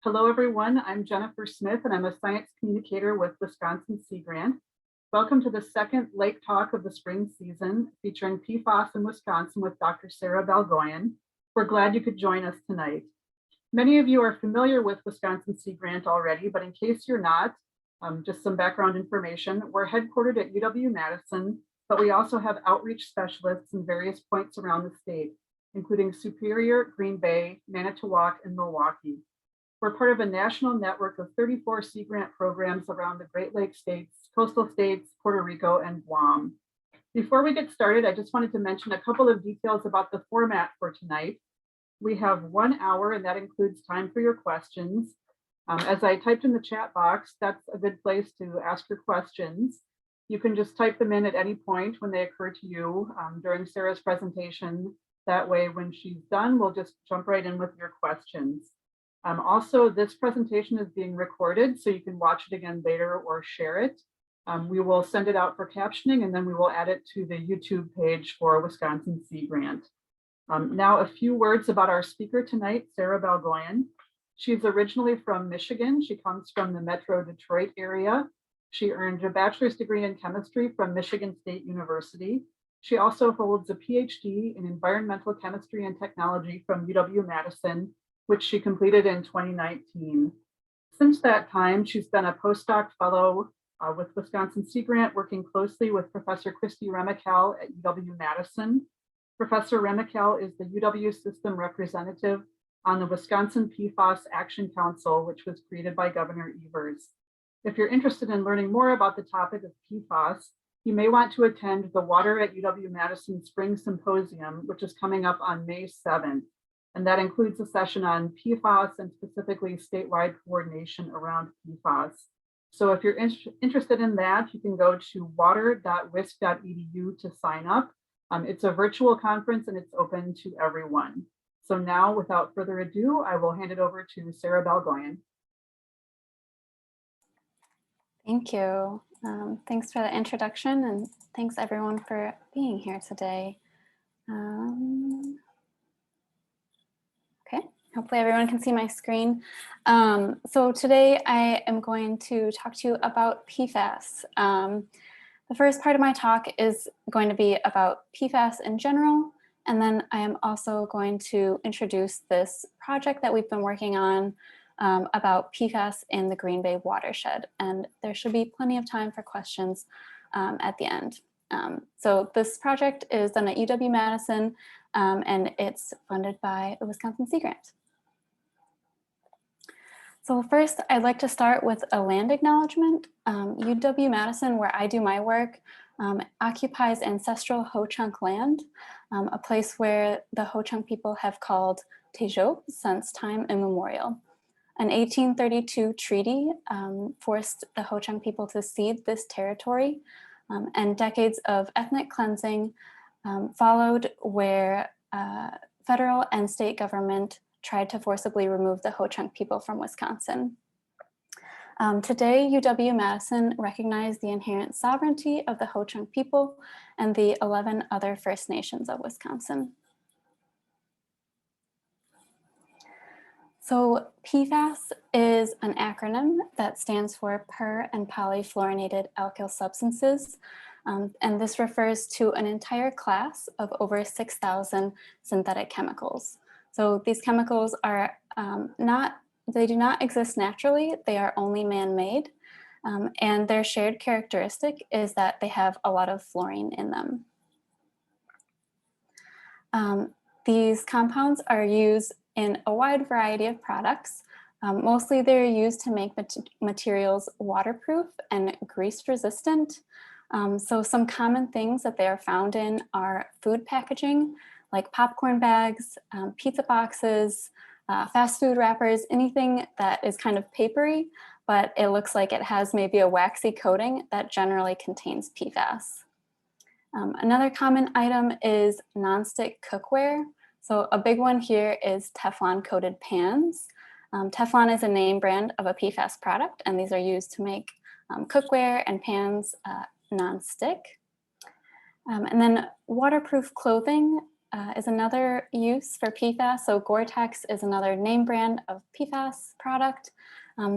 Hello, everyone. I'm Jennifer Smith, and I'm a science communicator with Wisconsin Sea Grant. Welcome to the second Lake Talk of the spring season, featuring PFAS in Wisconsin with Dr. Sarah Balgooyen. We're glad you could join us tonight. Many of you are familiar with Wisconsin Sea Grant already, but in case you're not, just some background information. We're headquartered at UW-Madison, but we also have outreach specialists in various points around the state, including Superior, Green Bay, Manitowoc, and Milwaukee. We're part of a national network of 34 Sea Grant programs around the Great Lakes states, coastal states, Puerto Rico, and Guam. Before we get started, I just wanted to mention a couple of details about the format for tonight. We have 1 hour, and that includes time for your questions. As I typed in the chat box, that's a good place to ask your questions. You can just type them in at any point when they occur to you during Sarah's presentation. That way, when she's done, we'll just jump right in with your questions. Also, this presentation is being recorded, so you can watch it again later or share it. We will send it out for captioning, and then we will add it to the YouTube page for Wisconsin Sea Grant. Now, a few words about our speaker tonight, Sarah Balgooyen. She's originally from Michigan. She comes from the Metro Detroit area. She earned a bachelor's degree in chemistry from Michigan State University. She also holds a Ph.D. in environmental chemistry and technology from UW-Madison, which she completed in 2019. Since that time, she's been a postdoc fellow with Wisconsin Sea Grant, working closely with Professor Christy Remical at UW-Madison. Professor Remical is the UW system representative on the Wisconsin Pfas Action Council, which was created by Governor Evers. If you're interested in learning more about the topic of PFAS, you may want to attend the Water at UW-Madison Spring Symposium, which is coming up on May 7th. And that includes a session on PFAS and specifically statewide coordination around PFAS. So if you're interested in that, you can go to water.wisc.edu to sign up. It's a virtual conference and it's open to everyone. So now, without further ado, I will hand it over to Sarah Balgooyen. Thank you. Thanks for the introduction, and thanks everyone for being here today. Okay, hopefully everyone can see my screen. So today I am going to talk to you about PFAS. The first part of my talk is going to be about PFAS in general, and then I am also going to introduce this project that we've been working on about PFAS in the Green Bay Watershed, and there should be plenty of time for questions at the end. So this project is done at UW-Madison, and it's funded by the Wisconsin Sea Grant. So first, I'd like to start with a land acknowledgement. UW-Madison, where I do my work, occupies ancestral Ho-Chunk land, a place where the Ho-Chunk people have called Tejo since time immemorial. An 1832 treaty forced the Ho-Chunk people to cede this territory, and decades of ethnic cleansing followed, where federal and state government tried to forcibly remove the Ho-Chunk people from Wisconsin. Today, UW-Madison recognized the inherent sovereignty of the Ho-Chunk people and the 11 other First Nations of Wisconsin. So PFAS is an acronym that stands for per and polyfluorinated alkyl substances. And this refers to an entire class of over 6,000 synthetic chemicals. So these chemicals are they do not exist naturally, they are only man-made. And their shared characteristic is that they have a lot of fluorine in them. These compounds are used in a wide variety of products. Mostly they're used to make materials waterproof and grease resistant. So some common things that they are found in are food packaging, like popcorn bags, pizza boxes, fast food wrappers, anything that is kind of papery, but it looks like it has maybe a waxy coating that generally contains PFAS. Another common item is nonstick cookware. So a big one here is Teflon coated pans. Teflon is a name brand of a PFAS product, and these are used to make cookware and pans non-stick. And then waterproof clothing is another use for PFAS. So Gore-Tex is another name brand of PFAS product.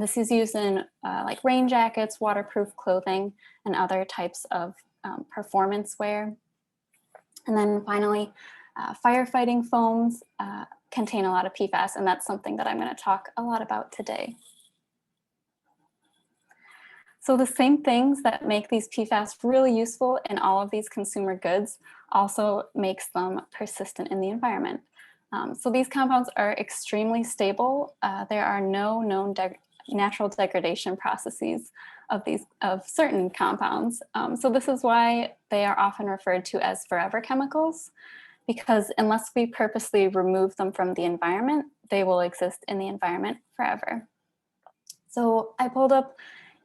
This is used in like rain jackets, waterproof clothing, and other types of performance wear. And then finally, firefighting foams contain a lot of PFAS, and that's something that I'm going to talk a lot about today. So the same things that make these PFAS really useful in all of these consumer goods also makes them persistent in the environment. So these compounds are extremely stable. There are no known natural degradation processes of certain compounds. So this is why they are often referred to as forever chemicals, because unless we purposely remove them from the environment, they will exist in the environment forever. So I pulled up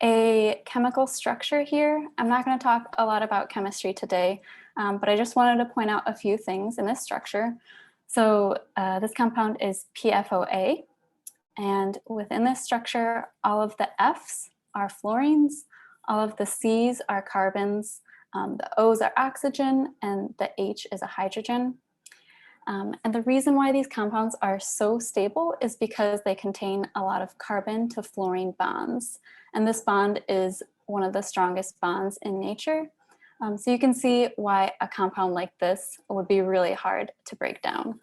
a chemical structure here. I'm not going to talk a lot about chemistry today, but I just wanted to point out a few things in this structure. So this compound is PFOA, and within this structure, all of the F's are fluorines, all of the C's are carbons, the O's are oxygen, and the H is a hydrogen. And the reason why these compounds are so stable is because they contain a lot of carbon to fluorine bonds. And this bond is one of the strongest bonds in nature. So you can see why a compound like this would be really hard to break down.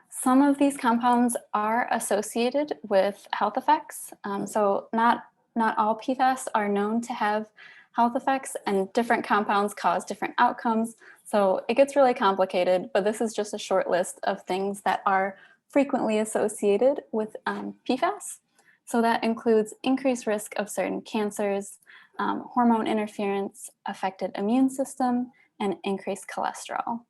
Some of these compounds are associated with health effects. So not all PFAS are known to have health effects, and different compounds cause different outcomes. So it gets really complicated, but this is just a short list of things that are frequently associated with PFAS. So that includes increased risk of certain cancers, hormone interference, affected immune system, and increased cholesterol.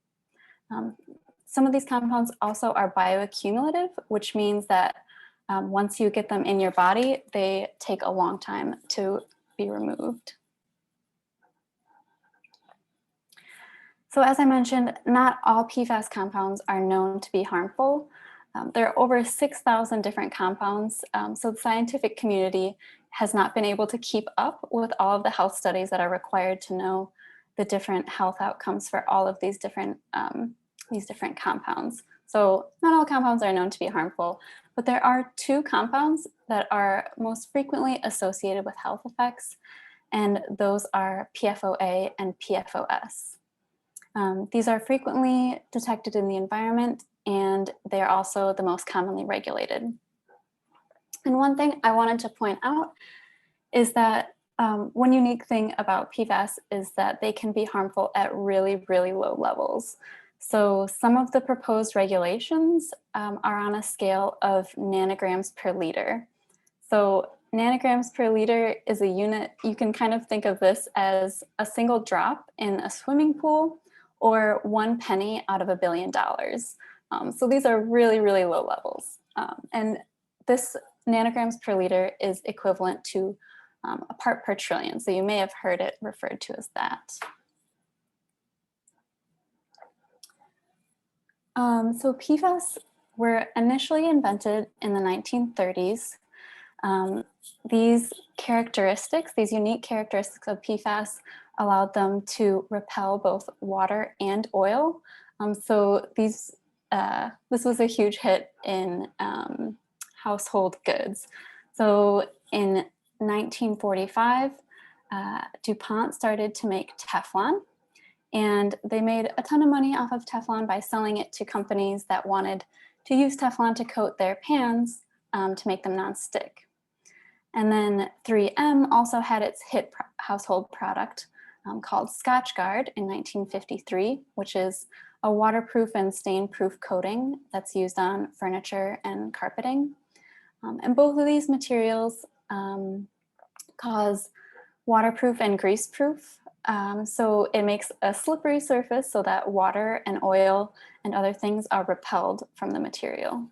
Some of these compounds also are bioaccumulative, which means that once you get them in your body, they take a long time to be removed. So as I mentioned, not all PFAS compounds are known to be harmful. There are over 6,000 different compounds, so the scientific community has not been able to keep up with all of the health studies that are required to know the different health outcomes for all of these different compounds. So not all compounds are known to be harmful, but there are two compounds that are most frequently associated with health effects, and those are PFOA and PFOS. These are frequently detected in the environment, and they are also the most commonly regulated. And one thing I wanted to point out is that one unique thing about PFAS is that they can be harmful at really, really low levels. So some of the proposed regulations are on a scale of nanograms per liter. So nanograms per liter is a unit, you can kind of think of this as a single drop in a swimming pool, or 1 penny out of $1 billion. So these are really, really low levels. And this nanograms per liter is equivalent to a part per trillion. So you may have heard it referred to as that. So PFAS were initially invented in the 1930s. These characteristics, these unique characteristics of PFAS allowed them to repel both water and oil. So this was a huge hit in household goods. So in 1945, DuPont started to make Teflon, and they made a ton of money off of Teflon by selling it to companies that wanted to use Teflon to coat their pans to make them nonstick. And then 3M also had its hit household product called Scotchguard in 1953, which is a waterproof and stain-proof coating that's used on furniture and carpeting. And both of these materials cause waterproof and greaseproof. So it makes a slippery surface so that water and oil and other things are repelled from the material.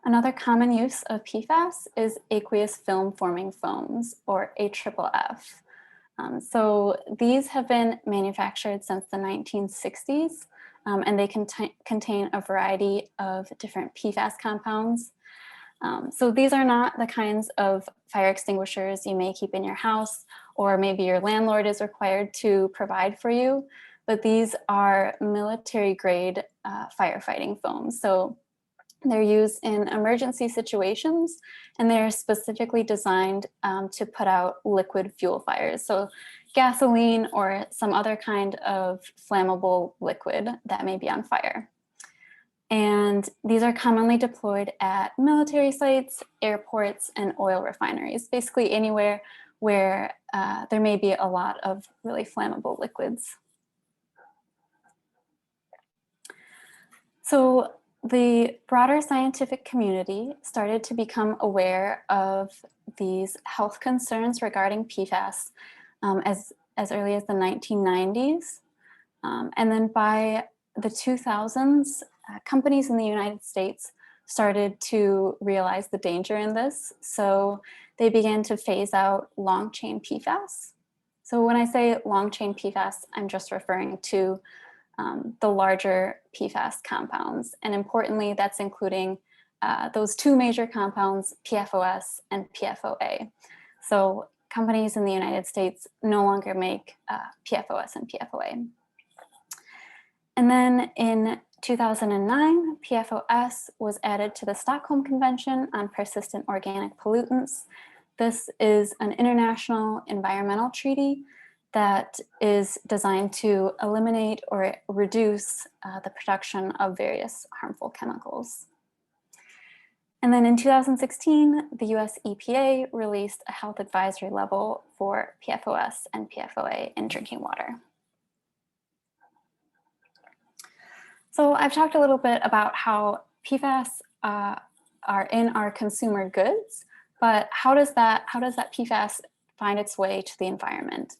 Another common use of PFAS is aqueous film forming foams, or AFFF. So these have been manufactured since the 1960s, and they contain a variety of different PFAS compounds. So these are not the kinds of fire extinguishers you may keep in your house or maybe your landlord is required to provide for you, but these are military grade firefighting foams. So they're used in emergency situations, and they're specifically designed to put out liquid fuel fires. So gasoline or some other kind of flammable liquid that may be on fire. And these are commonly deployed at military sites, airports, and oil refineries, basically anywhere where there may be a lot of really flammable liquids. So the broader scientific community started to become aware of these health concerns regarding PFAS as early as the 1990s. And then by the 2000s, companies in the United States started to realize the danger in this. So they began to phase out long chain PFAS. So when I say long chain PFAS, I'm just referring to the larger PFAS compounds. And importantly, that's including those two major compounds, PFOS and PFOA. So companies in the United States no longer make PFOS and PFOA. And then in 2009, PFOS was added to the Stockholm Convention on Persistent Organic Pollutants. This is an international environmental treaty that is designed to eliminate or reduce the production of various harmful chemicals. And then in 2016, the US EPA released a health advisory level for PFOS and PFOA in drinking water. So I've talked a little bit about how PFAS are in our consumer goods, but how does that PFAS find its way to the environment?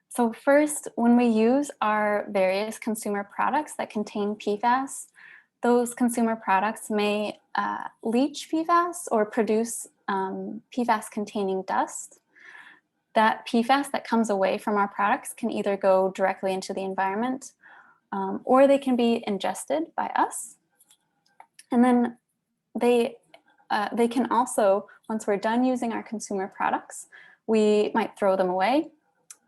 So first, when we use our various consumer products that contain PFAS, those consumer products may leach PFAS or produce PFAS-containing dust. That PFAS that comes away from our products can either go directly into the environment or they can be ingested by us. And then they can also, once we're done using our consumer products, we might throw them away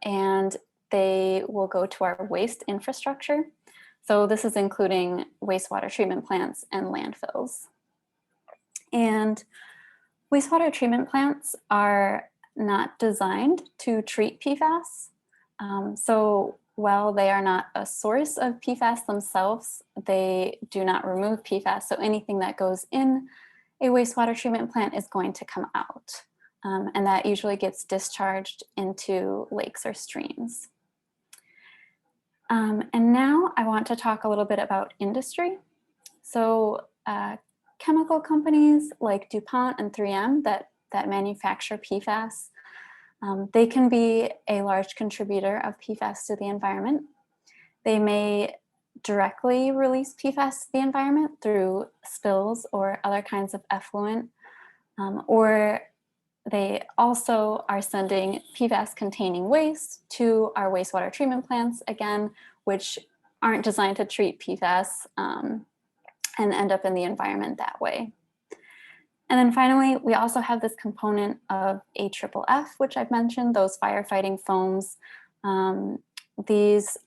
and they will go to our waste infrastructure. So this is including wastewater treatment plants and landfills. And wastewater treatment plants are not designed to treat PFAS. So while they are not a source of PFAS themselves, they do not remove PFAS. So anything that goes in a wastewater treatment plant is going to come out. And that usually gets discharged into lakes or streams. And now I want to talk a little bit about industry. So chemical companies like DuPont and 3M that manufacture PFAS, they can be a large contributor of PFAS to the environment. They may directly release PFAS to the environment through spills or other kinds of effluent, or they also are sending PFAS-containing waste to our wastewater treatment plants, again, which aren't designed to treat PFAS and end up in the environment that way. And then finally, we also have this component of AFFF, which I've mentioned, those firefighting foams. These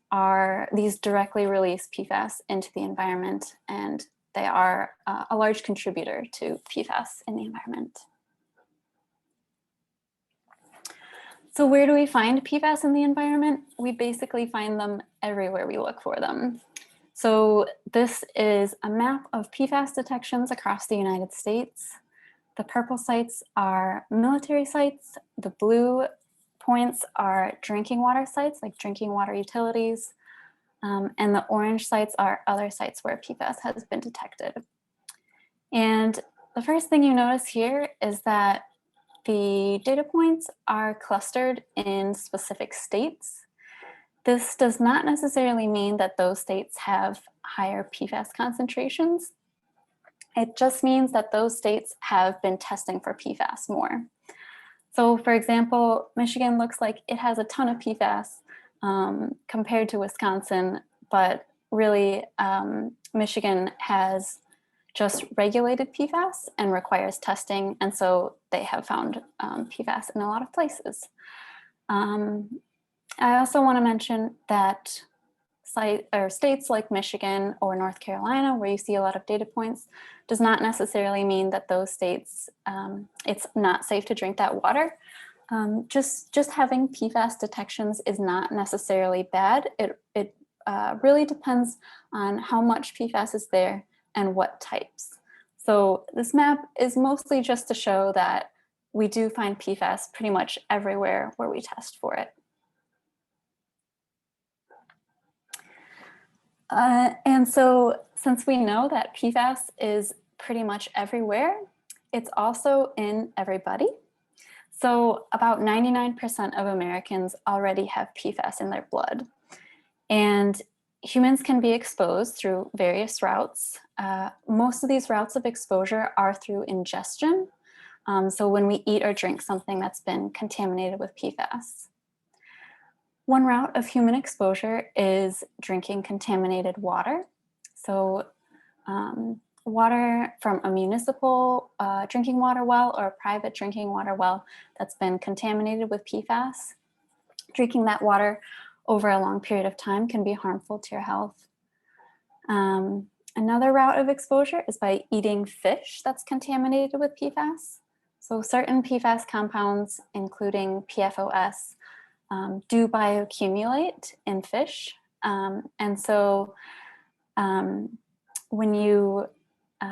directly release PFAS into the environment, and they are a large contributor to PFAS in the environment. So where do we find PFAS in the environment? We basically find them everywhere we look for them. So this is a map of Pfas detections across the United States. The purple sites are military sites. The blue points are drinking water sites, like drinking water utilities. And the orange sites are other sites where PFAS has been detected. And the first thing you notice here is that the data points are clustered in specific states. This does not necessarily mean that those states have higher PFAS concentrations. It just means that those states have been testing for PFAS more. So for example, Michigan looks like it has a ton of PFAS compared to Wisconsin, but really Michigan has just regulated PFAS and requires testing, and so they have found PFAS in a lot of places. I also want to mention that states like Michigan or North Carolina, where you see a lot of data points, does not necessarily mean that those states, it's not safe to drink that water. Just having Pfas detections is not necessarily bad. It really depends on how much Pfas is there and what types. So this map is mostly just to show that we do find Pfas pretty much everywhere where we test for it. And so since we know that Pfas is pretty much everywhere, it's also in everybody. So about 99% of Americans already have Pfas in their blood. And humans can be exposed through various routes. Most of these routes of exposure are through ingestion. So when we eat or drink something that's been contaminated with Pfas. One route of human exposure is drinking contaminated water. So water from a municipal drinking water well or a private drinking water well that's been contaminated with Pfas. Drinking that water over a long period of time can be harmful to your health. Another route of exposure is by eating fish that's contaminated with Pfas. So certain Pfas compounds, including PFOS, do bioaccumulate in fish. And so when you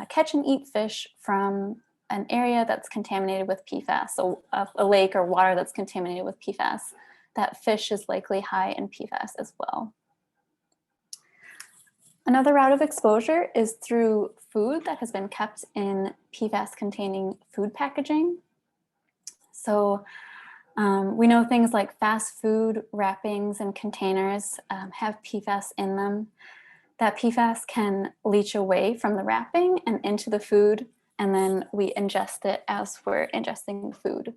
catch and eat fish from an area that's contaminated with Pfas, so a lake or water that's contaminated with Pfas, that fish is likely high in Pfas as well. Another route of exposure is through food that has been kept in Pfas-containing food packaging. So we know things like fast food wrappings and containers have Pfas in them. That Pfas can leach away from the wrapping and into the food, and then we ingest it as we're ingesting the food.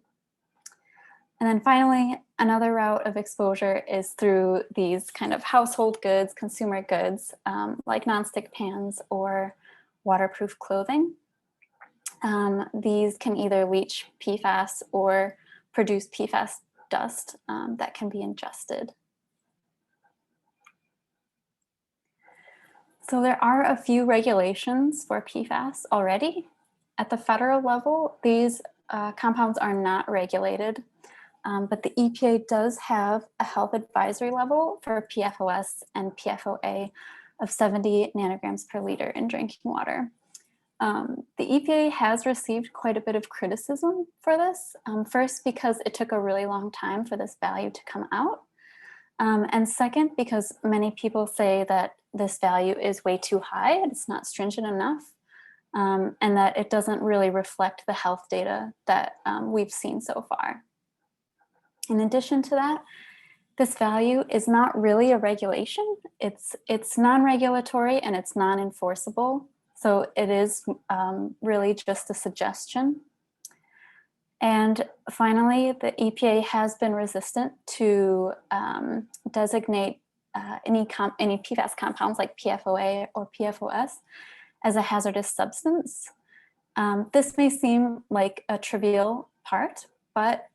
And then finally, another route of exposure is through these kind of household goods, consumer goods, like nonstick pans or waterproof clothing. These can either leach Pfas or produce Pfas dust that can be ingested. So there are a few regulations for Pfas already. At the federal level, these compounds are not regulated, but the EPA does have a health advisory level for PFOS and PFOA of 70 nanograms per liter in drinking water. The EPA has received quite a bit of criticism for this, first because it took a really long time for this value to come out, and second because many people say that this value is way too high, it's not stringent enough, and that it doesn't really reflect the health data that we've seen so far. In addition to that, this value is not really a regulation. It's non-regulatory and it's non-enforceable. So it is really just a suggestion. And finally, the EPA has been resistant to designate any Pfas compounds like PFOA or PFOS as a hazardous substance. This may seem like a trivial part, but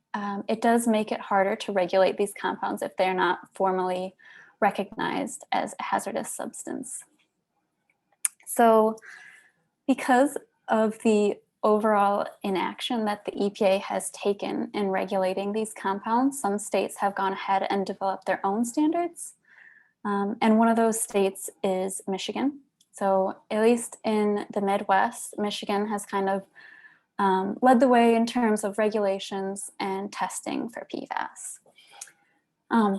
it does make it harder to regulate these compounds if they're not formally recognized as a hazardous substance. So because of the overall inaction that the EPA has taken in regulating these compounds, some states have gone ahead and developed their own standards. And one of those states is Michigan. So at least in the Midwest, Michigan has kind of led the way in terms of regulations and testing for Pfas.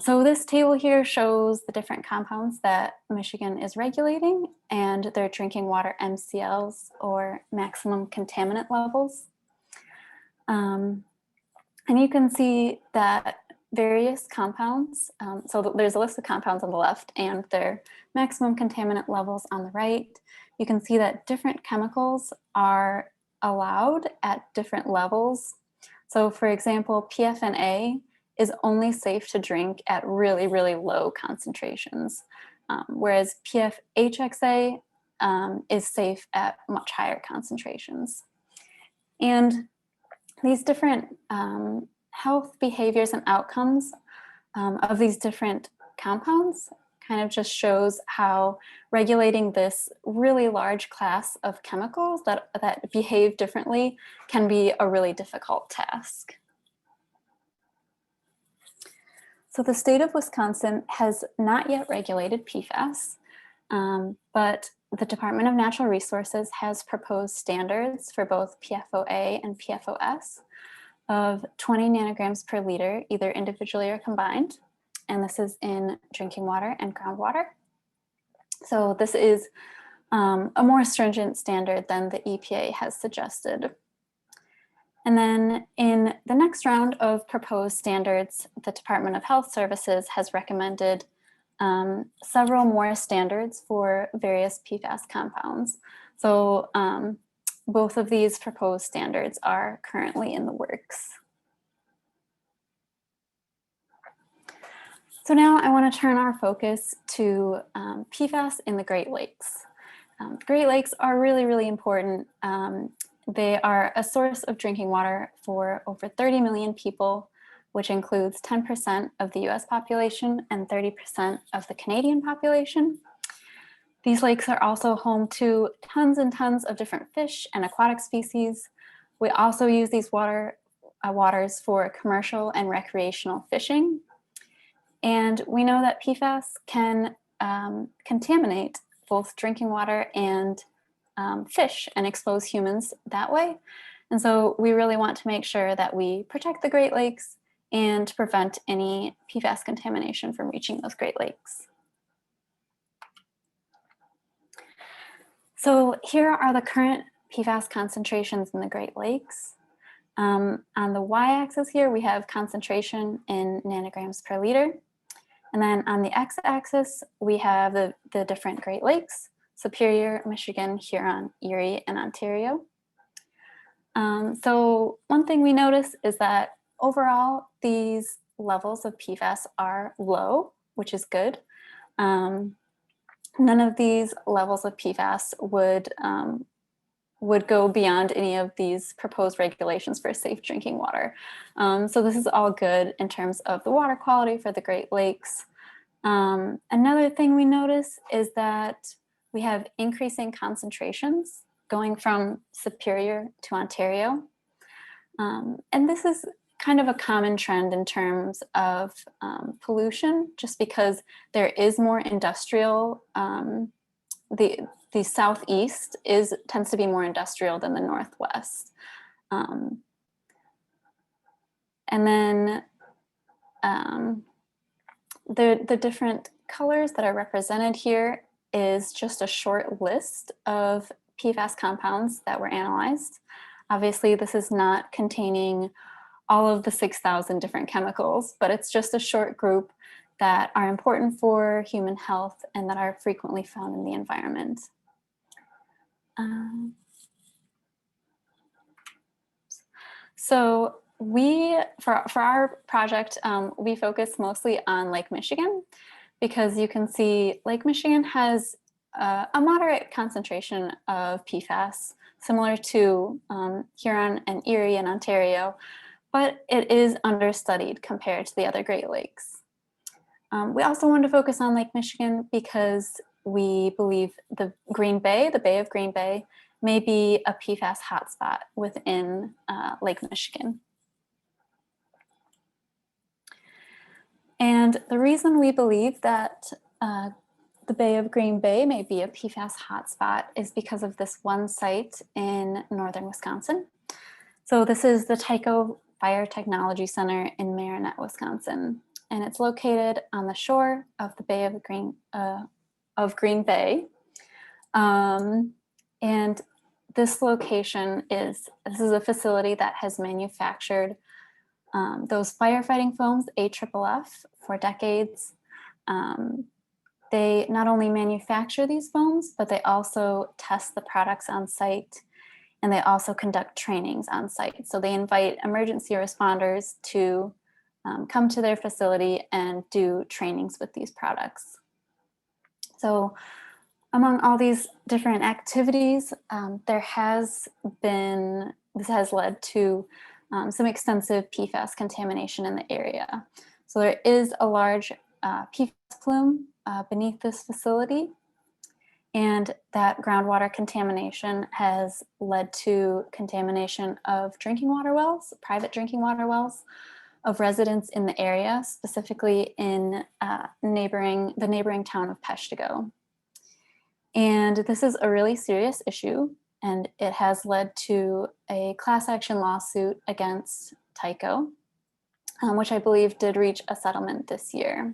So this table here shows the different compounds that Michigan is regulating and their drinking water MCLs, or maximum contaminant levels. And you can see that various compounds, so there's a list of compounds on the left and their maximum contaminant levels on the right. You can see that different chemicals are allowed at different levels. So for example, PFNA is only safe to drink at really, really low concentrations, whereas PFHXA is safe at much higher concentrations. And these different health behaviors and outcomes of these different compounds kind of just shows how regulating this really large class of chemicals that behave differently can be a really difficult task. So the state of Wisconsin has not yet regulated PFAS, but the Department of Natural Resources has proposed standards for both PFOA and PFOS of 20 nanograms per liter, either individually or combined. And this is in drinking water and groundwater. So this is a more stringent standard than the EPA has suggested. And then in the next round of proposed standards, the Department of Health Services has recommended several more standards for various PFAS compounds. So both of these proposed standards are currently in the works. So now I want to turn our focus to PFAS in the Great Lakes. The Great Lakes are really, really important. They are a source of drinking water for over 30 million people, which includes 10% of the US population and 30% of the Canadian population. These lakes are also home to tons and tons of different fish and aquatic species. We also use these waters for commercial and recreational fishing. And we know that PFAS can contaminate both drinking water and fish and expose humans that way. And so we really want to make sure that we protect the Great Lakes and prevent any PFAS contamination from reaching those Great Lakes. So here are the current PFAS concentrations in the Great Lakes. On the y-axis here, we have concentration in nanograms per liter. And then on the x-axis, we have the different Great Lakes: Superior, Michigan, Huron, Erie, and Ontario. So one thing we notice is that overall, these levels of PFAS are low, which is good. None of these levels of PFAS would go beyond any of these proposed regulations for safe drinking water. So this is all good in terms of the water quality for the Great Lakes. Another thing we notice is that we have increasing concentrations going from Superior to Ontario. And this is kind of a common trend in terms of pollution, just because there is more industrial, the southeast tends to be more industrial than the northwest. And then the different colors that are represented here is just a short list of PFAS compounds that were analyzed. Obviously, this is not containing all of the 6,000 different chemicals, but it's just a short group that are important for human health and that are frequently found in the environment. So for our project, we focus mostly on Lake Michigan, because you can see Lake Michigan has a moderate concentration of PFAS, similar to Huron and Erie and Ontario, but it is understudied compared to the other Great Lakes. We also wanted to focus on Lake Michigan because we believe the Bay of Green Bay, may be a PFAS hotspot within Lake Michigan. And the reason we believe that the Bay of Green Bay may be a PFAS hotspot is because of this one site in northern Wisconsin. So this is the Tyco Fire Technology Center in Marinette, Wisconsin. And it's located on the shore of the Bay of Green Bay. And this location this is a facility that has manufactured those firefighting foams, AFFF, for decades. They not only manufacture these foams, but they also test the products on site, and they also conduct trainings on site. So they invite emergency responders to come to their facility and do trainings with these products. So among all these different activities, this has led to some extensive PFAS contamination in the area. So there is a large PFAS plume beneath this facility, and that groundwater contamination has led to contamination of drinking water wells, private drinking water wells of residents in the area, specifically in the neighboring town of Pcbs. And this is a really serious issue, and it has led to a class action lawsuit against Tyco, which I believe did reach a settlement this year.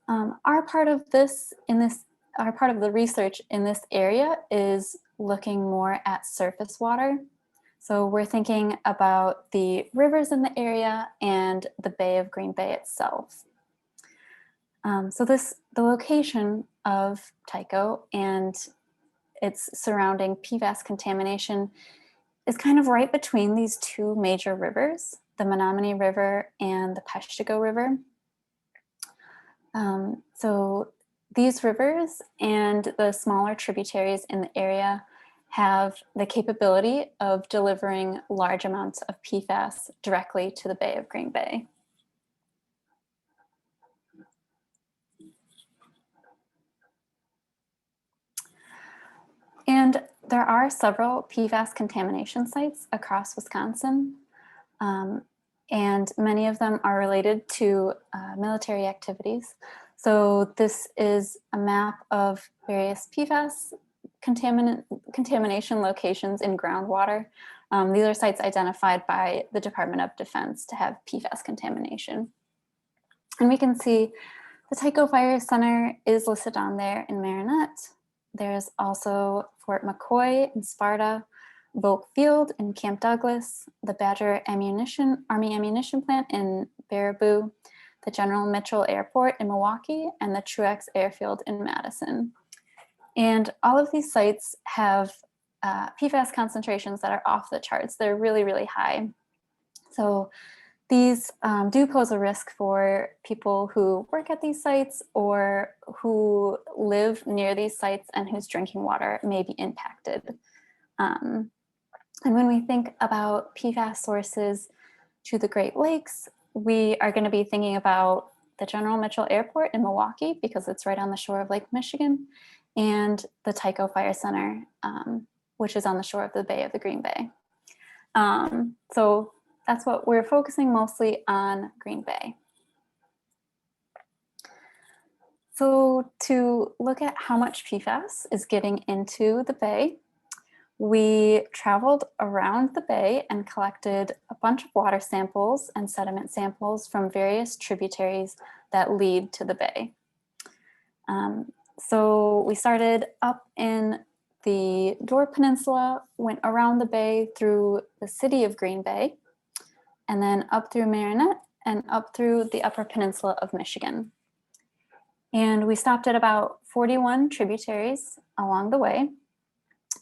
Our part of the research in this area is looking more at surface water. So we're thinking about the rivers in the area and the Bay of Green Bay itself. The location of Tyco and its surrounding Pfas contamination is kind of right between these two major rivers, the Menominee River and the Pcbs River. So these rivers and the smaller tributaries in the area have the capability of delivering large amounts of PFAS directly to the Bay of Green Bay. And there are several PFAS contamination sites across Wisconsin, and many of them are related to military activities. So this is a map of various PFAS contamination locations in groundwater. These are sites identified by the Department of Defense to have PFAS contamination. And we can see the Tyco Fire Center is listed on there in Marinette. There's also Fort McCoy in Sparta, Volk Field in Camp Douglas, the Badger Army Ammunition Plant in Baraboo, the General Mitchell Airport in Milwaukee, and the Truex Airfield in Madison. And all of these sites have PFAS concentrations that are off the charts. They're really, really high. So these do pose a risk for people who work at these sites or who live near these sites and whose drinking water may be impacted. And when we think about PFAS sources to the Great Lakes, we are going to be thinking about the General Mitchell Airport in Milwaukee because it's right on the shore of Lake Michigan, and the Tyco Fire Center, which is on the shore of the Bay of the Green Bay. So that's what we're focusing mostly on, Green Bay. So to look at how much PFAS is getting into the bay, we traveled around the bay and collected a bunch of water samples and sediment samples from various tributaries that lead to the bay. So we started up in the Door Peninsula, went around the bay through the city of Green Bay, and then up through Marinette and up through the Upper Peninsula of Michigan. And we stopped at about 41 tributaries along the way,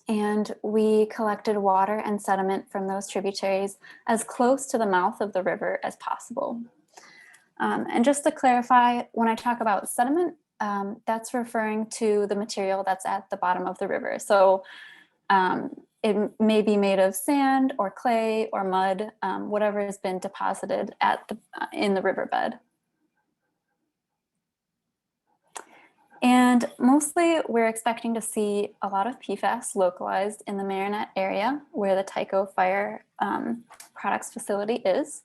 and we collected water and sediment from those tributaries as close to the mouth of the river as possible. And just to clarify, when I talk about sediment, that's referring to the material that's at the bottom of the river. So it may be made of sand or clay or mud, whatever has been deposited in the riverbed. And mostly we're expecting to see a lot of PFAS localized in the Marinette area where the Tyco Fire Products facility is.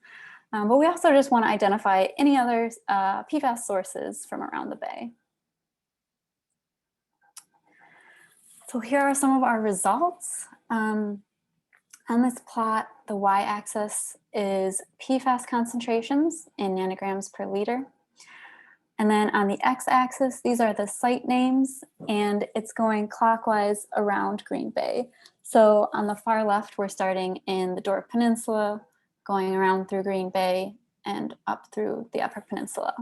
But we also just want to identify any other PFAS sources from around the bay. So here are some of our results. On this plot, the y-axis is PFAS concentrations in nanograms per liter. And then on the x-axis, these are the site names, and it's going clockwise around Green Bay. So on the far left, we're starting in the Door Peninsula, going around through Green Bay and up through the Upper Peninsula.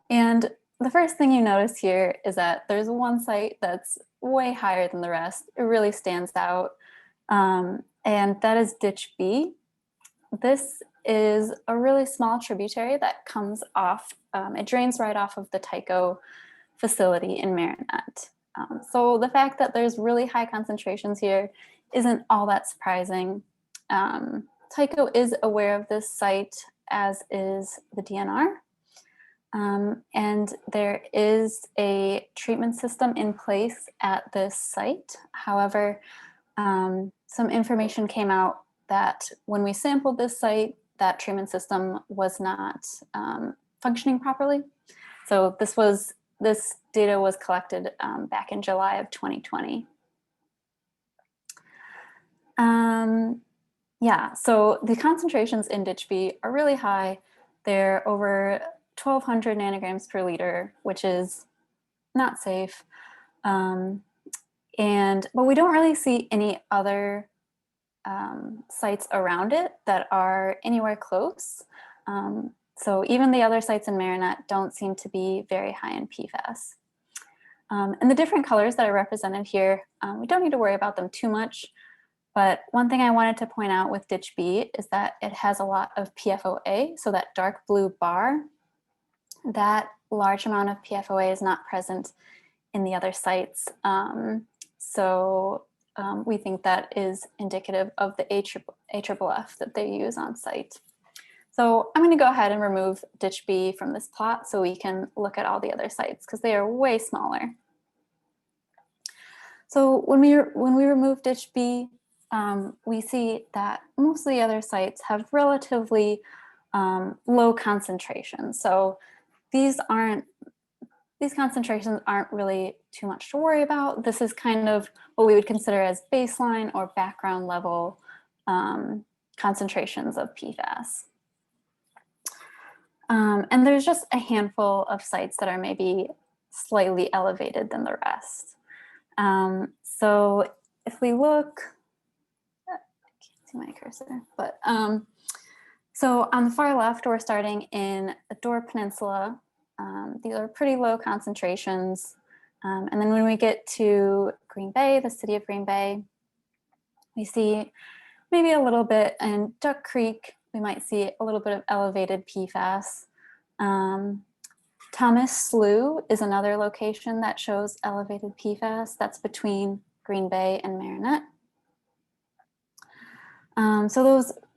And the first thing you notice here is that there's one site that's way higher than the rest. It really stands out, and that is Ditch B. This is a really small tributary that comes off, it drains right off of the Tyco facility in Marinette. So the fact that there's really high concentrations here isn't all that surprising. Tyco is aware of this site, as is the DNR. And there is a treatment system in place at this site. However, some information came out that when we sampled this site, that treatment system was not functioning properly. So this data was collected back in July of 2020. Yeah, so the concentrations in ditch B are really high. They're over 1,200 nanograms per liter, which is not safe. But we don't really see any other sites around it that are anywhere close. So even the other sites in Marinette don't seem to be very high in PFAS. And the different colors that are represented here, we don't need to worry about them too much. But one thing I wanted to point out with ditch B is that it has a lot of PFOA. So that dark blue bar, that large amount of PFOA is not present in the other sites. We think that is indicative of the AFFF that they use on site. So I'm going to go ahead and remove ditch B from this plot so we can look at all the other sites because they are way smaller. So when we remove ditch B, we see that most of the other sites have relatively low concentrations. So these concentrations aren't really too much to worry about. This is kind of what we would consider as baseline or background level concentrations of PFAS. And there's just a handful of sites that are maybe slightly elevated than the rest. So if we look, I can't see my cursor, but so on the far left, we're starting in the Door Peninsula. These are pretty low concentrations. And then when we get to Green Bay, the city of Green Bay, we see maybe a little bit in Duck Creek, we might see a little bit of elevated PFAS. Thomas Slough is another location that shows elevated PFAS. That's between Green Bay and Marinette.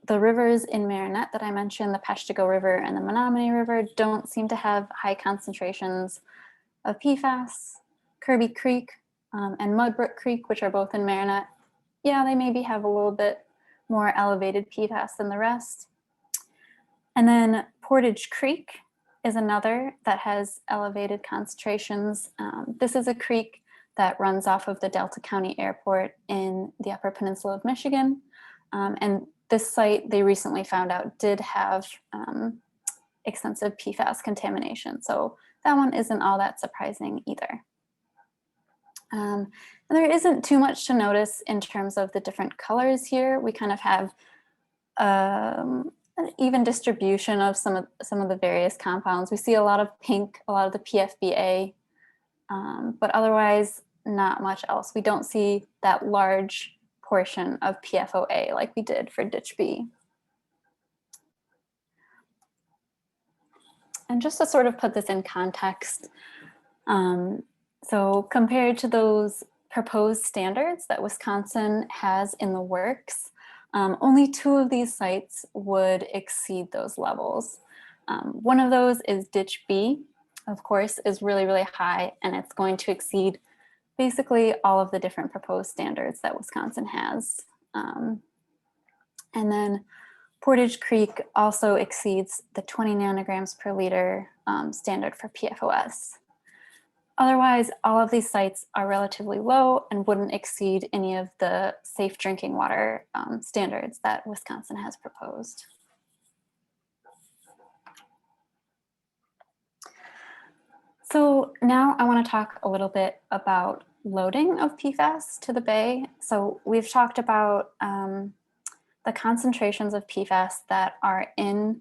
The rivers in Marinette that I mentioned, the Peshtigo River and the Menominee River, don't seem to have high concentrations of PFAS. Kirby Creek and Mudbrook Creek, which are both in Marinette, yeah, they maybe have a little bit more elevated PFAS than the rest. And then Portage Creek is another that has elevated concentrations. This is a creek that runs off of the Delta County Airport in the Upper Peninsula of Michigan. And this site, they recently found out, did have extensive PFAS contamination. So that one isn't all that surprising either. And there isn't too much to notice in terms of the different colors here. We kind of have an even distribution of some of the various compounds. We see a lot of pink, a lot of the PFBA, but otherwise not much else. We don't see that large portion of PFOA like we did for ditch B. And just to sort of put this in context, so compared to those proposed standards that Wisconsin has in the works, only 2 of these sites would exceed those levels. One of those is ditch B, of course, is really, really high, and it's going to exceed basically all of the different proposed standards that Wisconsin has. And then Portage Creek also exceeds the 20 nanograms per liter standard for PFOS. Otherwise, all of these sites are relatively low and wouldn't exceed any of the safe drinking water standards that Wisconsin has proposed. So now I want to talk a little bit about loading of PFAS to the bay. So we've talked about the concentrations of PFAS that are in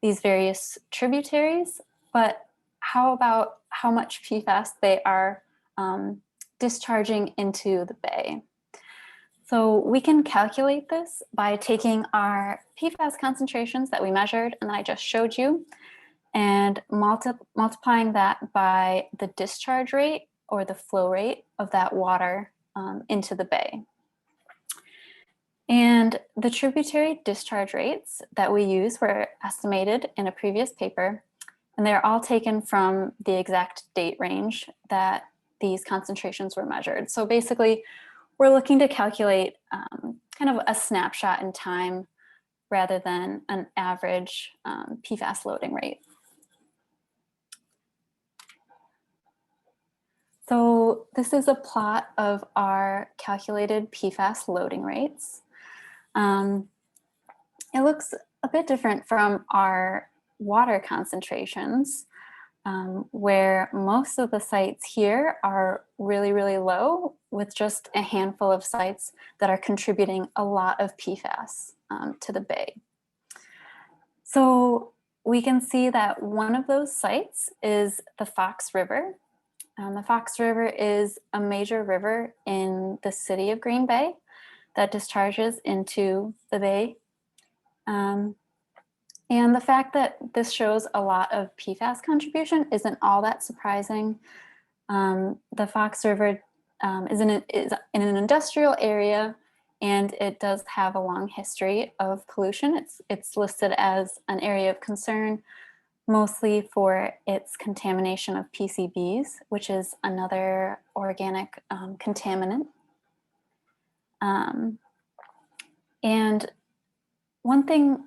these various tributaries, but how about how much PFAS they are discharging into the bay? So we can calculate this by taking our PFAS concentrations that we measured and that I just showed you and multiplying that by the discharge rate or the flow rate of that water into the bay. And the tributary discharge rates that we use were estimated in a previous paper, and they're all taken from the exact date range that these concentrations were measured. So basically, we're looking to calculate kind of a snapshot in time rather than an average PFAS loading rate. So this is a plot of our calculated PFAS loading rates. It looks a bit different from our water concentrations, where most of the sites here are really, really low, with just a handful of sites that are contributing a lot of PFAS to the bay. So we can see that one of those sites is the Fox River. The Fox River is a major river in the city of Green Bay that discharges into the bay. And the fact that this shows a lot of PFAS contribution isn't all that surprising. The Fox River is in an industrial area, and it does have a long history of pollution. It's listed as an area of concern, mostly for its contamination of Pcbs, which is another organic contaminant. And one thing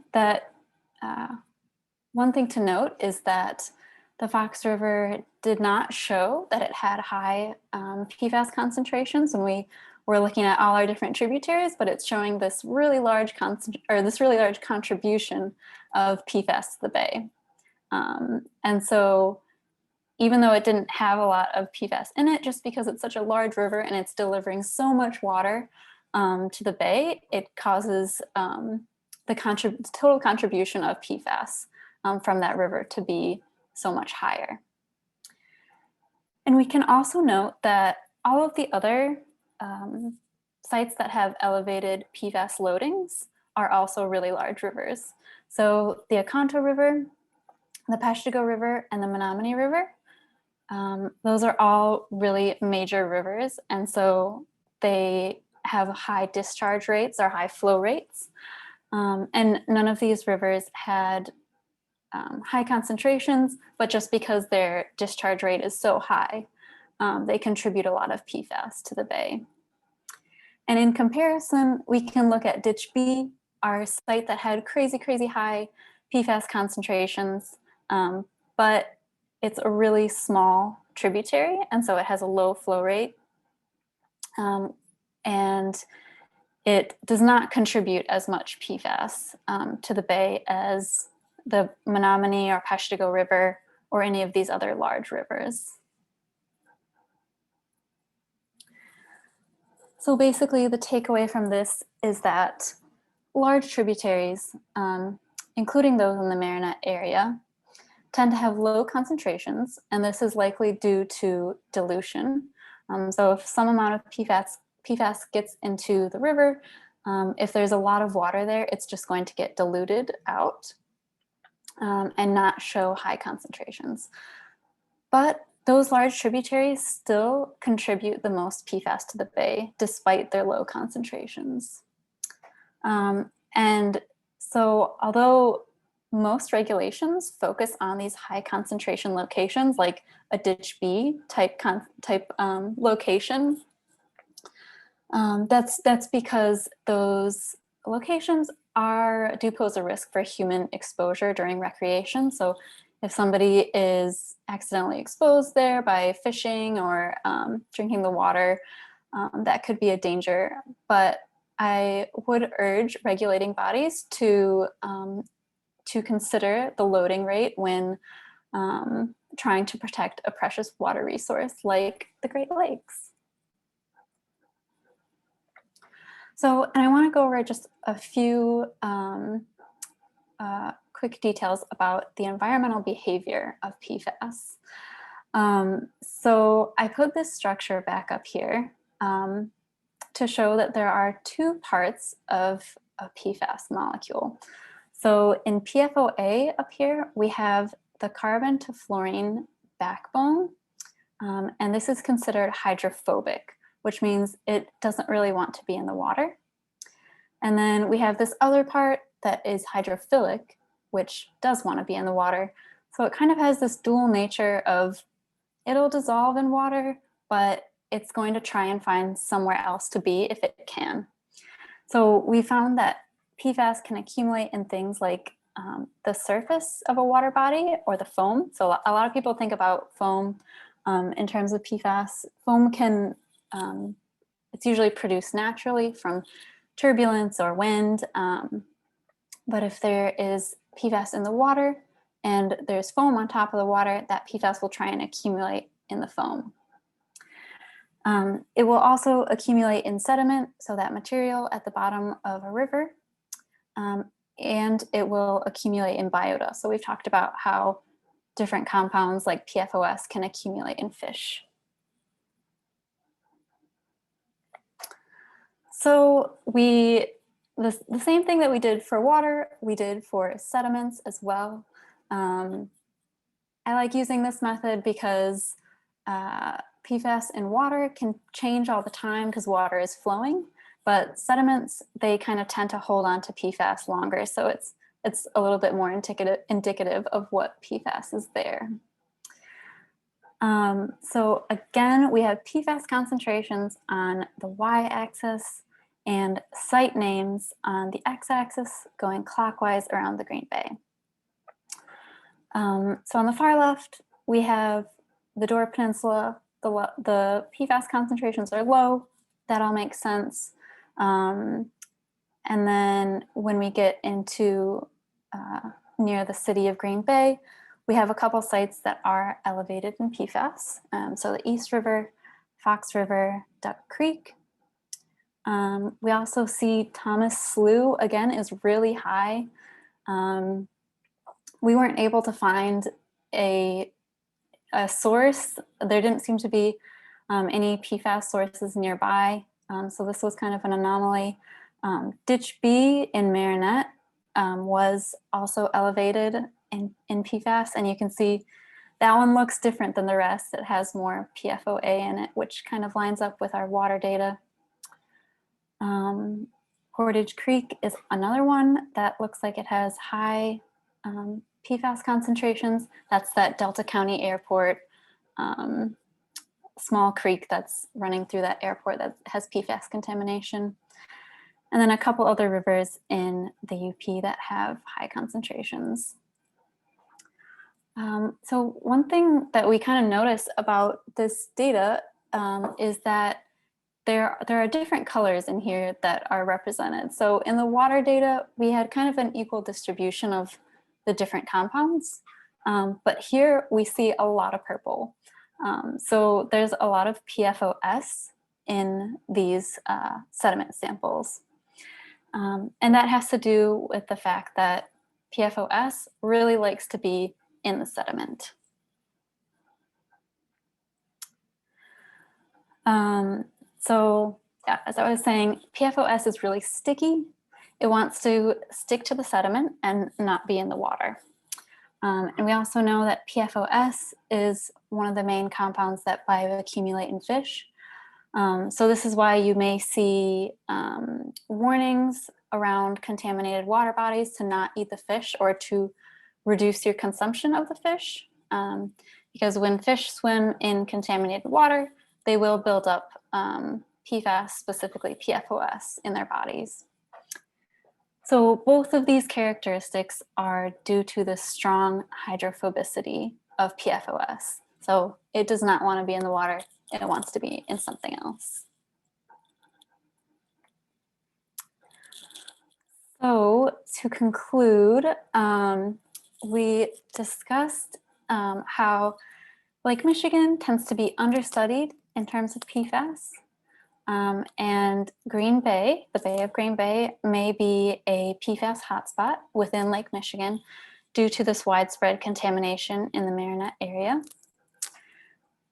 to note is that the Fox River did not show that it had high PFAS concentrations when we were looking at all our different tributaries, but it's showing this really large contribution of PFAS to the bay. And so even though it didn't have a lot of PFAS in it, just because it's such a large river and it's delivering so much water to the bay, it causes the total contribution of PFAS from that river to be so much higher. And we can also note that all of the other sites that have elevated PFAS loadings are also really large rivers. So the Oconto River, the Peshtigo River, and the Menominee River, those are all really major rivers. And so they have high discharge rates or high flow rates. And none of these rivers had high concentrations, but just because their discharge rate is so high, they contribute a lot of PFAS to the bay. And in comparison, we can look at Ditch B, our site that had crazy, crazy high PFAS concentrations, but it's a really small tributary, and so it has a low flow rate. And it does not contribute as much PFAS to the bay as the Menominee or Peshtigo River or any of these other large rivers. So basically the takeaway from this is that large tributaries, including those in the Marinette area, tend to have low concentrations, and this is likely due to dilution. So if some amount of PFAS gets into the river, if there's a lot of water there, it's just going to get diluted out and not show high concentrations. But those large tributaries still contribute the most PFAS to the bay, despite their low concentrations. And so although most regulations focus on these high concentration locations, like a Ditch B type location, that's because those locations do pose a risk for human exposure during recreation. So if somebody is accidentally exposed there by fishing or drinking the water, that could be a danger. But I would urge regulating bodies to consider the loading rate when trying to protect a precious water resource like the Great Lakes. So, and I want to go over just a few quick details about the environmental behavior of PFAS. So I put this structure back up here to show that there are two parts of a PFAS molecule. So in PFOA up here, we have the carbon to fluorine backbone, and this is considered hydrophobic, which means it doesn't really want to be in the water. And then we have this other part that is hydrophilic, which does want to be in the water. So it kind of has this dual nature of it'll dissolve in water, but it's going to try and find somewhere else to be if it can. So we found that PFAS can accumulate in things like the surface of a water body or the foam. So a lot of people think about foam in terms of PFAS. Foam can, it's usually produced naturally from turbulence or wind. But if there is PFAS in the water and there's foam on top of the water, that PFAS will try and accumulate in the foam. It will also accumulate in sediment, so that material at the bottom of a river, and it will accumulate in biota. So we've talked about how different compounds like PFOS can accumulate in fish. So the same thing that we did for water, we did for sediments as well. I like using this method because PFAS in water can change all the time because water is flowing, but sediments, they kind of tend to hold on to PFAS longer. So it's a little bit more indicative of what PFAS is there. So again, we have PFAS concentrations on the y-axis and site names on the x-axis going clockwise around the Green Bay. So on the far left, we have the Dora Peninsula. The PFAS concentrations are low. That all makes sense. And then when we get into near the city of Green Bay, we have a couple sites that are elevated in PFAS. So the East River, Fox River, Duck Creek. We also see Thomas Slough, again, is really high. We weren't able to find a source. There didn't seem to be any PFAS sources nearby. So this was kind of an anomaly. Ditch B in Marinette was also elevated in PFAS, and you can see that one looks different than the rest. It has more PFOA in it, which kind of lines up with our water data. Portage Creek is another one that looks like it has high PFAS concentrations. That's that Delta County Airport small creek that's running through that airport that has PFAS contamination. And then a couple other rivers in the UP that have high concentrations. So one thing that we kind of notice about this data is that there are different colors in here that are represented. So in the water data, we had kind of an equal distribution of the different compounds, but here we see a lot of purple. So there's a lot of PFOS in these sediment samples. And that has to do with the fact that PFOS really likes to be in the sediment. So yeah, as I was saying, PFOS is really sticky. It wants to stick to the sediment and not be in the water. And we also know that PFOS is one of the main compounds that bioaccumulate in fish. So this is why you may see warnings around contaminated water bodies to not eat the fish or to reduce your consumption of the fish. Because when fish swim in contaminated water, they will build up PFAS, specifically PFOS, in their bodies. So both of these characteristics are due to the strong hydrophobicity of PFOS. So it does not want to be in the water. It wants to be in something else. So to conclude, we discussed how Lake Michigan tends to be understudied in terms of PFAS. And Green Bay, the Bay of Green Bay, may be a PFAS hotspot within Lake Michigan due to this widespread contamination in the Marinette area.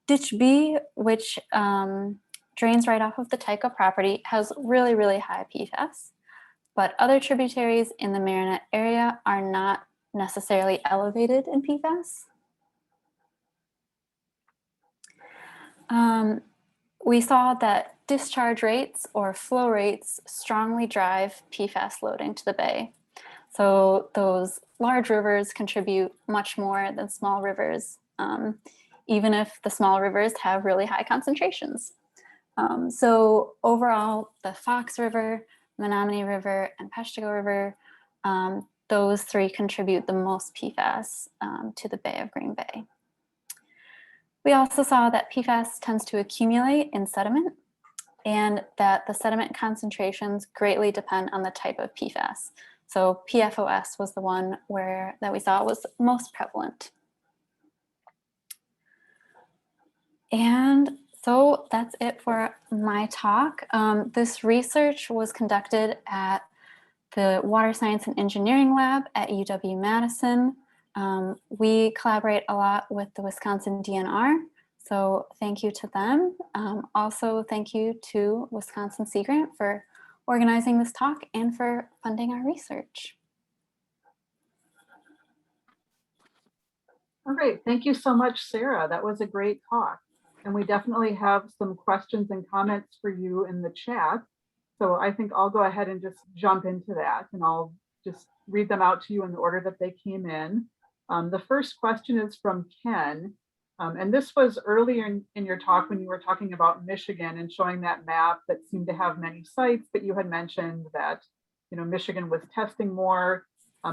Ditch B, which drains right off of the Tyco property, has really, really high PFAS, but other tributaries in the Marinette area are not necessarily elevated in PFAS. We saw that discharge rates or flow rates strongly drive PFAS loading to the bay. So those large rivers contribute much more than small rivers, even if the small rivers have really high concentrations. So overall, the Fox River, Menominee River, and Peshtigo River, those three contribute the most PFAS to the Bay of Green Bay. We also saw that PFAS tends to accumulate in sediment, and that the sediment concentrations greatly depend on the type of PFAS. So PFOS was the one that we saw was most prevalent. And so that's it for my talk. This research was conducted at the Water Science and Engineering Lab at UW-Madison. We collaborate a lot with the Wisconsin DNR, so thank you to them. Also, thank you to Wisconsin Sea Grant for organizing this talk and for funding our research. All right, thank you so much, Sarah. That was a great talk. And we definitely have some questions and comments for you in the chat. So I think I'll go ahead and just jump into that, and I'll just read them out to you in the order that they came in. The first question is from Ken. And this was earlier in your talk when you were talking about Michigan and showing that map that seemed to have many sites, but you had mentioned that, you know, Michigan was testing more.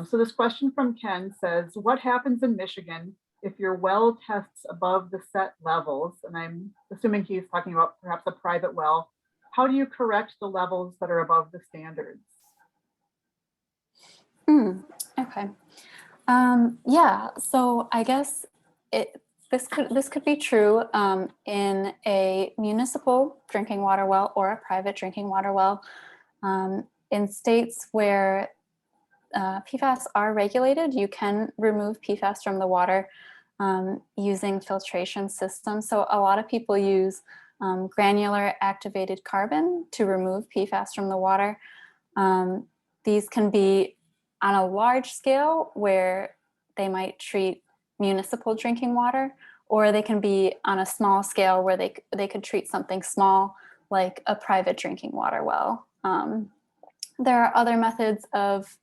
So this question from Ken says, what happens in Michigan if your well tests above the set levels? And I'm assuming he's talking about perhaps a private well. How do you correct the levels that are above the standards? Okay. Yeah, so I guess this could be true in a municipal drinking water well or a private drinking water well. In states where PFAS are regulated, you can remove PFAS from the water using filtration systems. So a lot of people use granular activated carbon to remove PFAS from the water. These can be on a large scale where they might treat municipal drinking water, or they can be on a small scale where they could treat something small like a private drinking water well. There are other methods of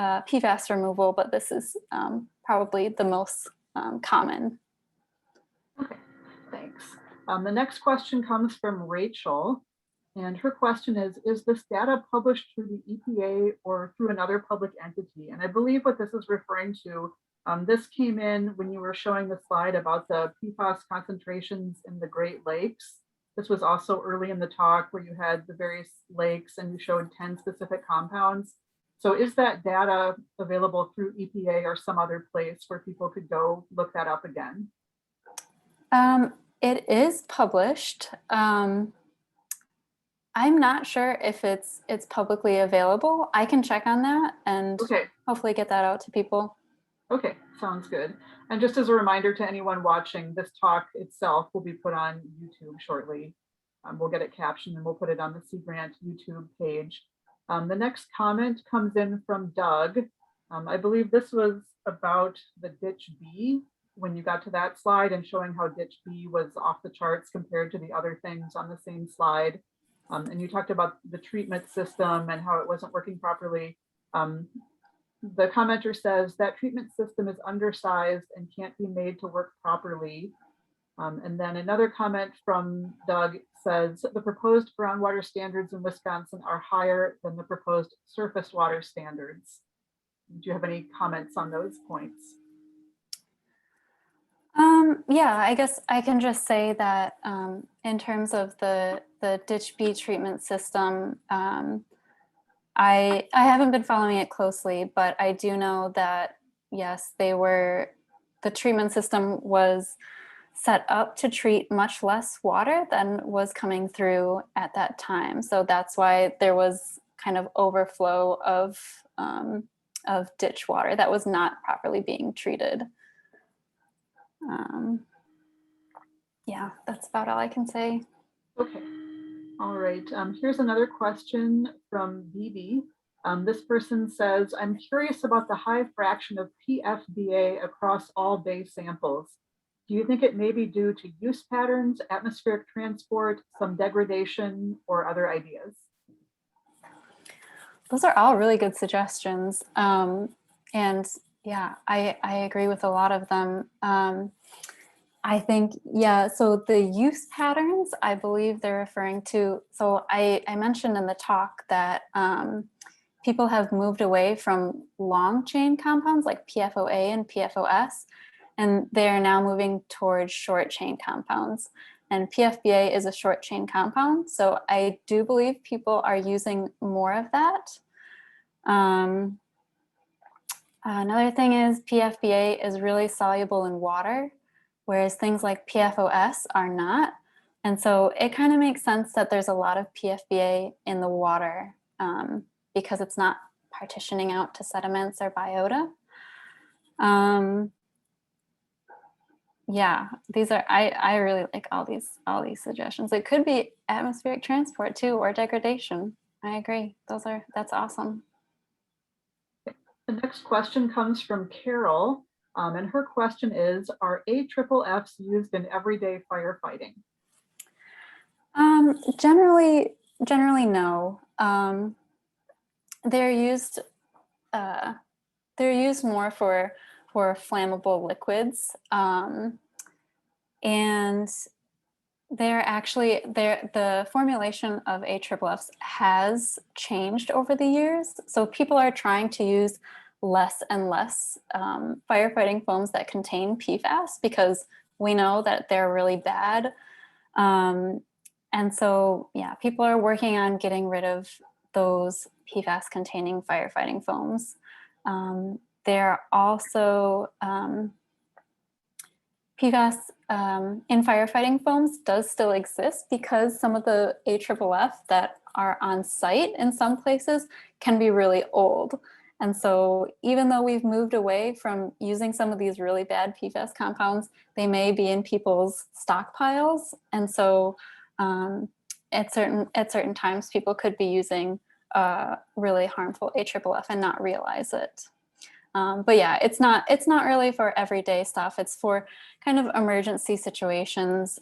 PFAS removal, but this is probably the most common. Okay, thanks. The next question comes from Rachel, and her question is this data published through the EPA or through another public entity? And I believe what this is referring to, this came in when you were showing the slide about the PFAS concentrations in the Great Lakes. This was also early in the talk where you had the various lakes and you showed 10 specific compounds. So is that data available through EPA or some other place where people could go look that up again? It is published. I'm not sure if it's publicly available. I can check on that and hopefully get that out to people. Okay, sounds good. And just as a reminder to anyone watching, this talk itself will be put on YouTube shortly. We'll get it captioned and we'll put it on the Sea Grant YouTube page. The next comment comes in from Doug. I believe this was about the ditch B when you got to that slide and showing how ditch B was off the charts compared to the other things on the same slide. And you talked about the treatment system and how it wasn't working properly. The commenter says that treatment system is undersized and can't be made to work properly. And then another comment from Doug says the proposed groundwater standards in Wisconsin are higher than the proposed surface water standards. Do you have any comments on those points? Yeah, I guess I can just say that in terms of the ditch B treatment system, I haven't been following it closely, but I do know that, yes, the treatment system was set up to treat much less water than was coming through at that time. So that's why there was kind of overflow of ditch water that was not properly being treated. Yeah, that's about all I can say. Okay. All right. Here's another question from Bibi. This person says, I'm curious about the high fraction of PFBA across all bay samples. Do you think it may be due to use patterns, atmospheric transport, some degradation, or other ideas? Those are all really good suggestions. And yeah, I agree with a lot of them. I think, yeah, so the use patterns, I believe they're referring to, so I mentioned in the talk that people have moved away from long chain compounds like PFOA and PFOS, and they're now moving towards short chain compounds. And PFBA is a short chain compound, so I do believe people are using more of that. Another thing is PFBA is really soluble in water, whereas things like PFOS are not. And so it kind of makes sense that there's a lot of PFBA in the water because it's not partitioning out to sediments or biota. Yeah, these are, I really like all these suggestions. It could be atmospheric transport too, or degradation. I agree. That's awesome. The next question comes from Carol, and her question is, are AFFFs used in everyday firefighting? Generally no. They're used more for flammable liquids, and the formulation of AFFFs has changed over the years. So people are trying to use less and less firefighting foams that contain PFAS because we know that they're really bad. And so, yeah, people are working on getting rid of those PFAS containing firefighting foams. There are also PFAS in firefighting foams does still exist because some of the AFFF that are on site in some places can be really old. And so even though we've moved away from using some of these really bad PFAS compounds, they may be in people's stockpiles. And so at certain times, people could be using really harmful AFFF and not realize it. But yeah, it's not really for everyday stuff. It's for kind of emergency situations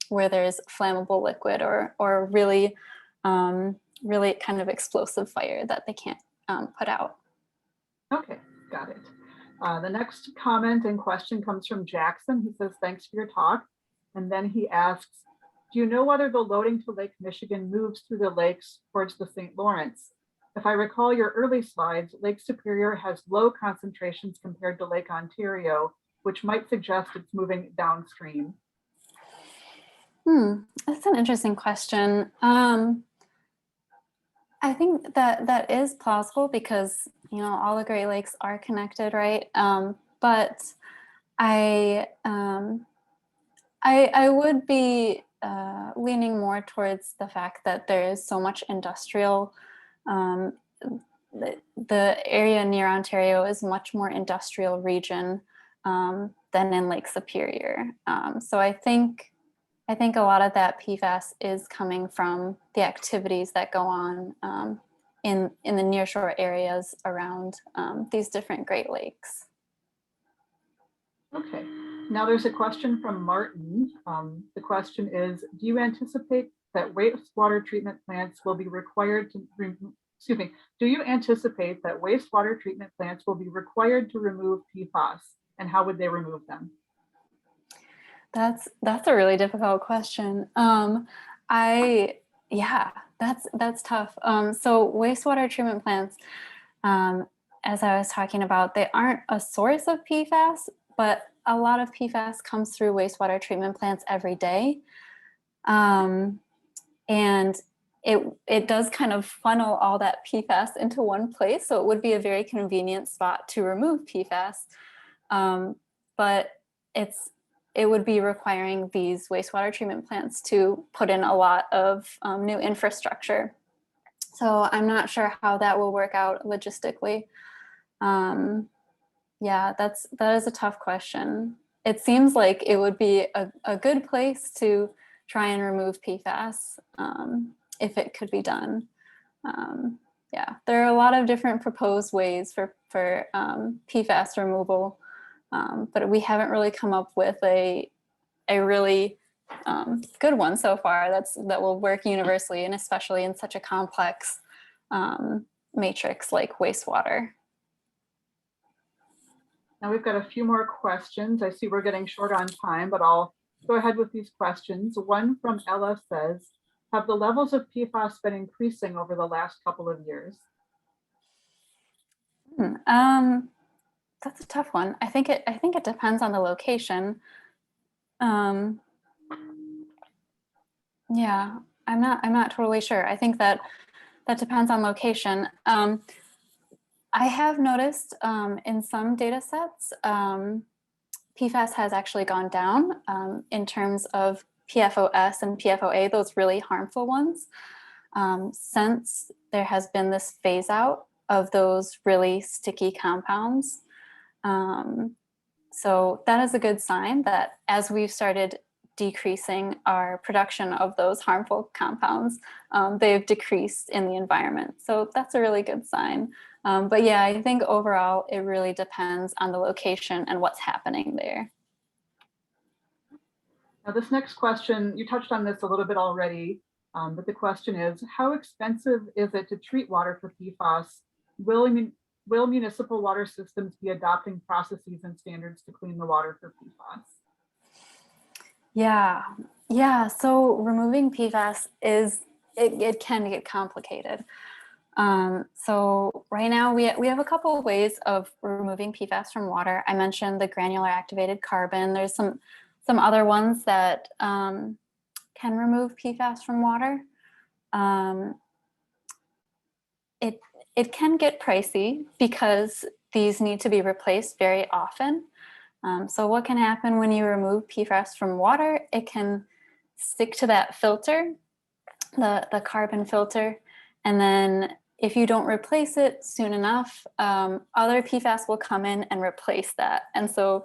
where there's flammable liquid or really kind of explosive fire that they can't put out. Okay, got it. The next comment and question comes from Jackson. He says, thanks for your talk. And then he asks, do you know whether the loading to Lake Michigan moves through the lakes towards the St. Lawrence? If I recall your early slides, Lake Superior has low concentrations compared to Lake Ontario, which might suggest it's moving downstream. That's an interesting question. I think that is plausible because, all the Great Lakes are connected, right? But I would be leaning more towards the fact that there is so much industrial. The area near Ontario is much more industrial region than in Lake Superior. So I think a lot of that PFAS is coming from the activities that go on in the nearshore areas around these different Great Lakes. Okay, now there's a question from Martin. The question is, do you anticipate that wastewater treatment plants will be required to do you anticipate that wastewater treatment plants will be required to remove PFAS, and how would they remove them? That's a really difficult question. That's tough. So wastewater treatment plants, as I was talking about, they aren't a source of PFAS, but a lot of PFAS comes through wastewater treatment plants every day. And it does kind of funnel all that PFAS into one place. So it would be a very convenient spot to remove PFAS. But it would be requiring these wastewater treatment plants to put in a lot of new infrastructure. So I'm not sure how that will work out logistically. Yeah, that is a tough question. It seems like it would be a good place to try and remove PFAS if it could be done. Yeah, there are a lot of different proposed ways for PFAS removal. but we haven't really come up with a really good one so far that will work universally, and especially in such a complex matrix like wastewater. Now we've got a few more questions. I see we're getting short on time, but I'll go ahead with these questions. One from Ella says, have the levels of PFAS been increasing over the last couple of years? That's a tough one. I think it depends on the location. Yeah, I'm not totally sure. I think that depends on location. I have noticed in some data sets, PFAS has actually gone down in terms of PFOS and PFOA, those really harmful ones, since there has been this phase out of those really sticky compounds. So that is a good sign that as we've started decreasing our production of those harmful compounds, they've decreased in the environment. So that's a really good sign. But yeah, I think overall, it really depends on the location and what's happening there. Now this next question, you touched on this a little bit already, but the question is, how expensive is it to treat water for PFAS? Will municipal water systems be adopting processes and standards to clean the water for PFAS? Yeah. So removing PFAS it can get complicated. So right now we have a couple of ways of removing PFAS from water. I mentioned the granular activated carbon. There's some other ones that can remove PFAS from water. It can get pricey because these need to be replaced very often. So what can happen when you remove PFAS from water? It can stick to that filter, the carbon filter, and then if you don't replace it soon enough, other PFAS will come in and replace that. And so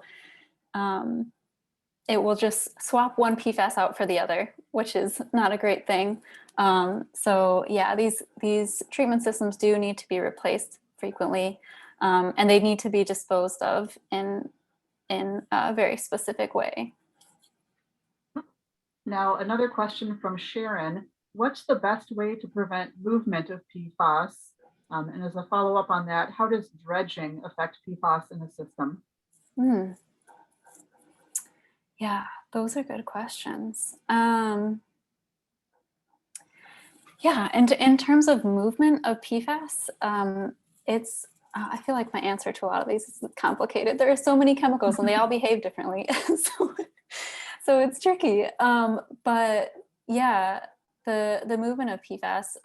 it will just swap one PFAS out for the other, which is not a great thing. So yeah, these treatment systems do need to be replaced frequently, and they need to be disposed of in a very specific way. Now, another question from Sharon. What's the best way to prevent movement of PFAS? And as a follow-up on that, how does dredging affect PFAS in the system? Yeah, those are good questions. Yeah, and in terms of movement of PFAS, I feel like my answer to a lot of these is complicated. There are so many chemicals and they all behave differently. So it's tricky. But yeah, the movement of PFAS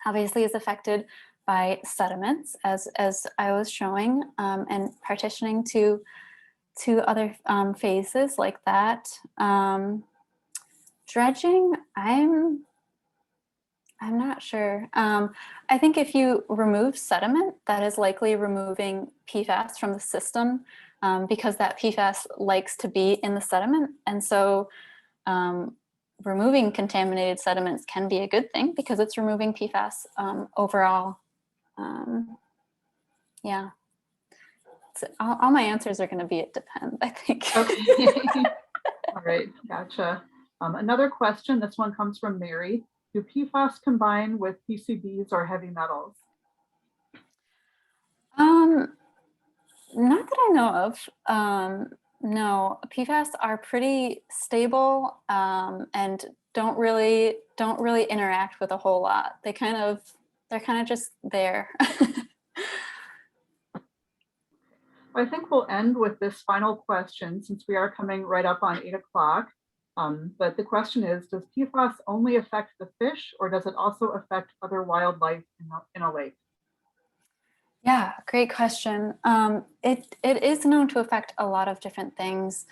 obviously is affected by sediments, as I was showing, and partitioning to other phases like that. Dredging, I'm not sure. I think if you remove sediment, that is likely removing PFAS from the system, because that PFAS likes to be in the sediment. And so removing contaminated sediments can be a good thing because it's removing PFAS overall. Yeah. So all my answers are going to be it depends, I think. Okay. All right, gotcha. Another question, this one comes from Mary. Do PFAS combine with Pcbs or heavy metals? Not that I know of. No, PFAS are pretty stable and don't really interact with a whole lot. They're kind of just there. I think we'll end with this final question since we are coming right up on 8 o'clock. But the question is, does PFAS only affect the fish or does it also affect other wildlife in a lake? Yeah, great question. It is known to affect a lot of different things.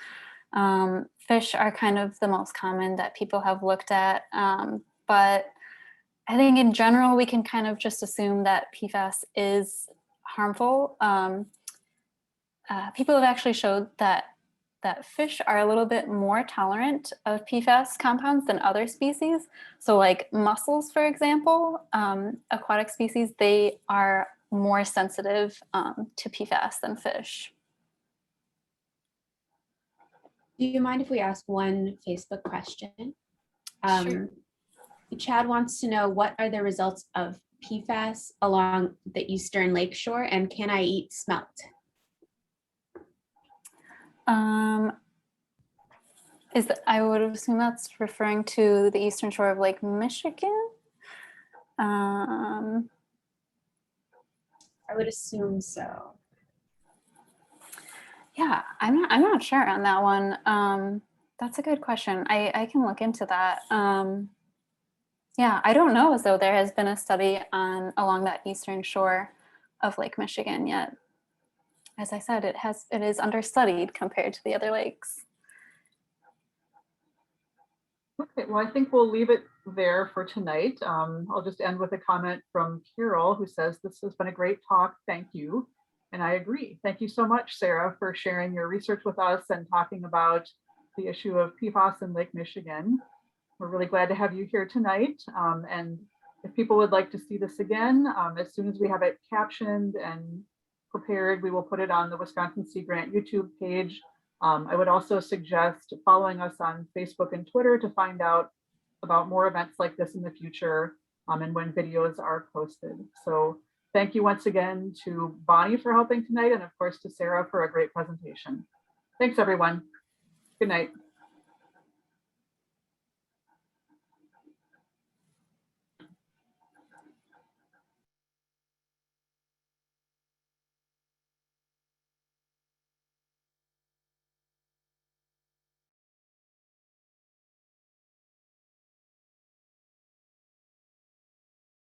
Fish are kind of the most common that people have looked at, but I think in general, we can kind of just assume that PFAS is harmful. People have actually showed that fish are a little bit more tolerant of PFAS compounds than other species. So like mussels, for example, aquatic species, they are more sensitive to PFAS than fish. Do you mind if we ask one Facebook question? Sure. Chad wants to know, what are the results of PFAS along the eastern lakeshore, and can I eat smelt? I would assume that's referring to the eastern shore of Lake Michigan. I would assume so. Yeah, I'm not sure on that one. That's a good question. I can look into that. Yeah, I don't know as though there has been a study along that eastern shore of Lake Michigan yet. As I said, it is understudied compared to the other lakes. Okay, well, I think we'll leave it there for tonight. I'll just end with a comment from Carol, who says, "This has been a great talk. Thank you." And I agree. Thank you so much, Sarah, for sharing your research with us and talking about the issue of PFAS in Lake Michigan. We're really glad to have you here tonight. And if people would like to see this again, as soon as we have it captioned and prepared, we will put it on the Wisconsin Sea Grant YouTube page. I would also suggest following us on Facebook and Twitter to find out about more events like this in the future, and when videos are posted. So thank you once again to Bonnie for helping tonight, and of course to Sarah for a great presentation. Thanks, everyone. Good night.